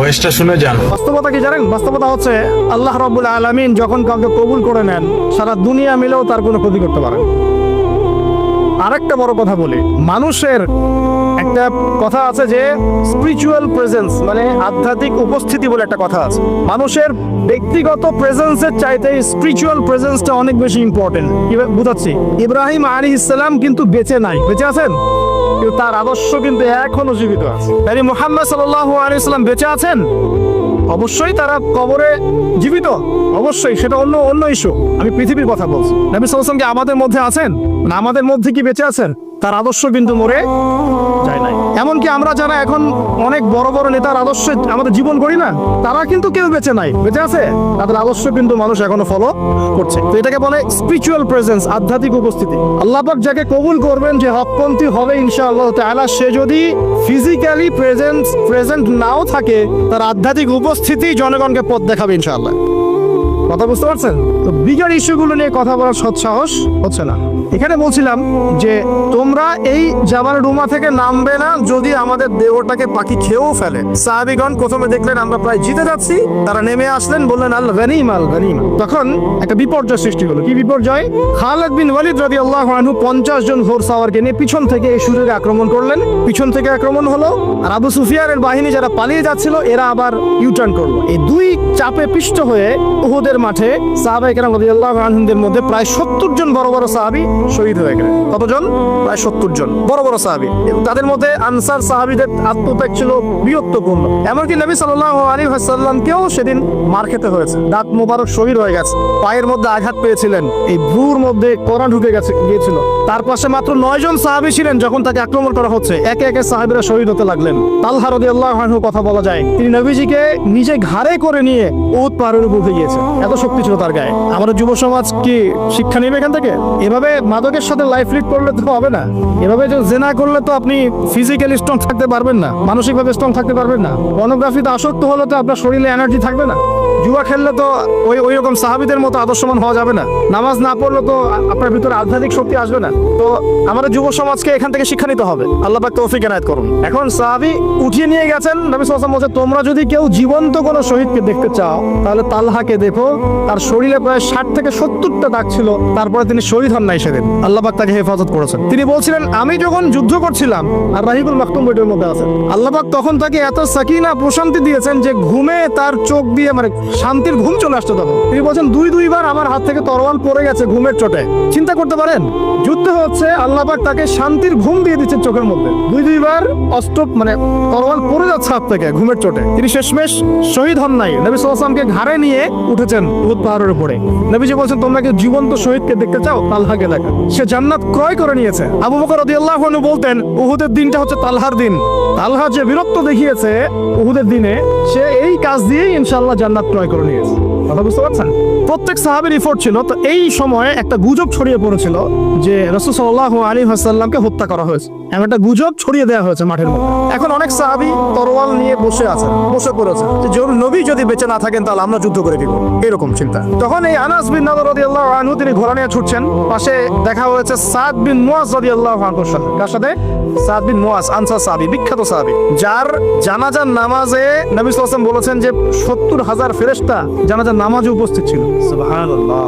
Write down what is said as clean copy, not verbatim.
ভয়েসটা শুনে যান। বাস্তবতা কি জানেন? বাস্তবতা হচ্ছে আল্লাহ রাব্বুল আলামিন যখন কাউকে কবুল করে নেন, সারা দুনিয়া মিলেও তার কোনো ক্ষতি করতে পারে না। আরেকটা বড় কথা বলি, মানুষের একটা কথা আছে যে স্পিরিচুয়াল প্রেজেন্স মানে আধ্যাত্মিক উপস্থিতি বলে একটা কথা আছে। মানুষের ব্যক্তিগত প্রেজেন্সের চাইতে স্পিরিচুয়াল প্রেজেন্সটা অনেক বেশি ইম্পর্টেন্ট। বুঝাচ্ছি, ইব্রাহিম আলাইহিস সালাম কিন্তু বেঁচে নাই, বেঁচে আছেন কিন্তু তার আদর্শ কিন্তু এখনো জীবিত আছে। নবী মুহাম্মদ সাল্লাল্লাহু আলাইহি সাল্লাম বেঁচে আছেন, অবশ্যই তারা কবরে জীবিত, অবশ্যই সেটা অন্য ইস্যু। আমি পৃথিবীর কথা বলছি। নবী সাল্লাল্লাহু আলাইহি ওয়াসাল্লাম কি আমাদের মধ্যে আছেন? না, আমাদের মধ্যে কি বেঁচে আছেন? তার আদর্শ কিন্তু মরে যায় নাই। এমনকি আমরা যারা এখন অনেক বড় বড় নেতার আদর্শে আমাদের জীবন করি না, তারা কিন্তু কেউ বেঁচে নাই, বেঁচে আছে, তাদের আদর্শ কিন্তু মানুষ এখনো ফলো করছে। তো এটাকে বলে স্পিরিচুয়াল প্রেজেন্স, আধ্যাত্মিক উপস্থিতি। আল্লাহ পাক যাকে কবুল করবেন, যে হকপন্থী হবে ইনশাআল্লাহ তাআলা, সে যদি ফিজিক্যালি প্রেজেন্ট নাও থাকে, তার আধ্যাত্মিক উপস্থিতি জনগণকে পথ দেখাবে ইনশাআল্লাহ। কথা বুঝতে পারছেন? তো বিগার ইস্যুগুলো নিয়ে কথা বলার সৎসাহস হচ্ছে না। এখানে বলছিলাম যে তোমরা এই জাবাল রুমা থেকে নামবে না যদি আমাদের দেহটাকে পাখি খেয়েও ফেলে। সাহাবীগণ প্রথমে দেখলেন আমরা প্রায় জিতে যাচ্ছি, তারা নেমে আসলেন, বললেন আল গনিমা আল গনিমা। তখন একটা বিপর্যয় সৃষ্টি হলো। কি বিপর্যয়? খালিদ বিন ওয়ালিদ রাদিয়াল্লাহু আনহু 50 জন ঘোড়সাওয়ারকে নিয়ে পিছন থেকে এই সুযোগে আক্রমণ করলেন। পিছন থেকে আক্রমণ হলো, আর আবু সুফিয়ানের বাহিনী যারা পালিয়ে যাচ্ছিল এরা আবার ইউটার্ন করলো। এই দুই চাপে পিষ্ট হয়ে উহুদের মাঠে সাহাবায়ে কেরাম রাদিয়াল্লাহু আনহুদের মধ্যে প্রায় 70 জন বড় বড় সাহাবী শহীদ হয়ে গেলেন। কতজন? প্রায় 70 জন বড় বড় সাহাবী। তাদের মধ্যে আনসার সাহাবীদের আত্মত্যাগ ছিল বীরত্বপূর্ণ। এমনকি নবী সাল্লাল্লাহু আলাইহি ওয়াসাল্লামকেও সেদিন মার খেতে হয়েছে। দাঁত মোবারক শহীদ হয়ে গেছে, পায়ের মধ্যে আঘাত পেয়েছিলেন, এই ভ্রুর মধ্যে কোরআন ঢুকে গিয়েছিল। তার পাশে মাত্র 9 জন সাহাবী ছিলেন যখন তাকে আক্রমণ করা হচ্ছে। একে একে সাহাবীরা শহীদ হতে লাগলেন। তালহা রাদিয়াল্লাহু আনহু কথা বলা যায়, তিনি নবীজিকে নিজে ঘাড়ে করে নিয়ে উহুদ পাহাড়ের উপর উঠে গিয়েছেন, এত শক্তি ছিল তার গায়ে। আমাদের যুব সমাজ কি শিক্ষা নেবে এখান থেকে? এভাবে মাদকের সাথে লাইফ লিড করলে তো হবে না। এভাবে যে জেনা করলে তো আপনি ফিজিক্যালি স্ট্রং থাকতে পারবেন না, মানসিকভাবে স্ট্রং থাকতে পারবেন না। পর্নোগ্রাফিতে আসক্ত হলে তো আপনার শরীরে এনার্জি থাকবে না। জুয়া খেললে তো ওই রকম সাহাবীদের মতো আদর্শমান হওয়া যাবে না। নামাজ না পড়লে তো আপনার ভিতরে আধ্যাত্মিক শক্তি আসবে না। তো আমাদের যুব সমাজকে এখান থেকে শিক্ষা নিতে হবে। আল্লাহ পাক তৌফিক এনায়েত করুন। এখন সাহাবী উঠিয়ে নিয়ে গেছেন। নবী সাল্লাল্লাহু আলাইহি ওয়াসাল্লাম বলেছেন, তোমরা যদি কেউ জীবন্ত কোনো শহীদকে দেখতে চাও তাহলে তালহাকে দেখো, তার শরীরে প্রায় 60 থেকে 70টা দাগ ছিল, তারপরে তিনি শহীদ হন নাই সেদিন। আল্লাহ পাক তাকে হেফাজত করেছেন। তিনি বলছিলেন, আমি যখন যুদ্ধ করছিলাম, আর রাহিবুল মাকতুম বইটার মধ্যে আছে, আল্লাহ পাক তখন তাকে এত সাকিনা প্রশান্তি দিয়েছেন যে ঘুমে তার চোখ দিয়ে মানে শান্তির ঘুম চলে আসতো। তখন তিনি বলছেন, দুইবার আমার হাত থেকে তরোয়াল পড়ে গেছে ঘুমের চোটে। চিন্তা করতে পারেন, যুদ্ধ হচ্ছে, আল্লাহ পাক তাকে শান্তির ঘুম দিয়ে দিচ্ছেন চোখের মধ্যে। দুইবার অস্ত্র মানে তরোয়াল পড়ে যাচ্ছে হাত থেকে ঘুমের চোটে। তিনি শেষমেশ শহীদ হন নাই। নবী সাল্লাল্লাহু আলাইহি ওয়াসাল্লামকে ঘাড়ে নিয়ে উঠেছেন উহুদ পাহাড়ের উপরে। নবীজি বলছেন, তোমরা কি জীবন্ত শহীদকে দেখতে চাও? তালহাকে দেখা, সে জান্নাত ক্রয় করে নিয়েছে। আবু বকর রাদিয়াল্লাহু আনহু বলতেন, উহুদের দিনটা হচ্ছে তালহার দিন। তালহা যে বীরত্ব দেখিয়েছে উহুদের দিনে, সে এই কাজ দিয়েই ইনশাআল্লাহ জান্নাত ক্রয় করে নিয়েছে। কথা বুঝতে পারছেন? প্রত্যেক সাহাবীর এফোর্ট ছিল। তো এই সময়ে একটা গুজব ছড়িয়ে পড়েছিল যে রাসূল সাল্লাল্লাহু আলাইহি ওয়াসাল্লামকে হত্যা করা হয়েছে। এমন একটা গুজব ছড়িয়ে দেওয়া হয়েছে মাঠের মধ্যে। এখন অনেক সাহাবী তরোয়াল নিয়ে বসে পড়েছে যে নবী যদি বেঁচে না থাকেন তাহলে আমরা যুদ্ধ করে দিব, এরকম চিন্তা। তখন এই আনাস বিন নাদর রাদিয়াল্লাহু আনহু তিনি ঘোড়া নিয়ে ছুটছেন। পাশে দেখা হয়েছে সাদ বিন মুয়াজ রাদিয়াল্লাহু আনহুর সাথে। কার সাথে? সাদ বিন মুয়াজ, আনসার সাহাবী, বিখ্যাত সাহাবী, যার জানাজার নামাজে নবী সাল্লাল্লাহু আলাইহি ওয়াসাল্লাম বলেছেন যে 70,000 ফেরেশতা জানাজার নামাজে উপস্থিত ছিল। সুবহানাল্লাহ।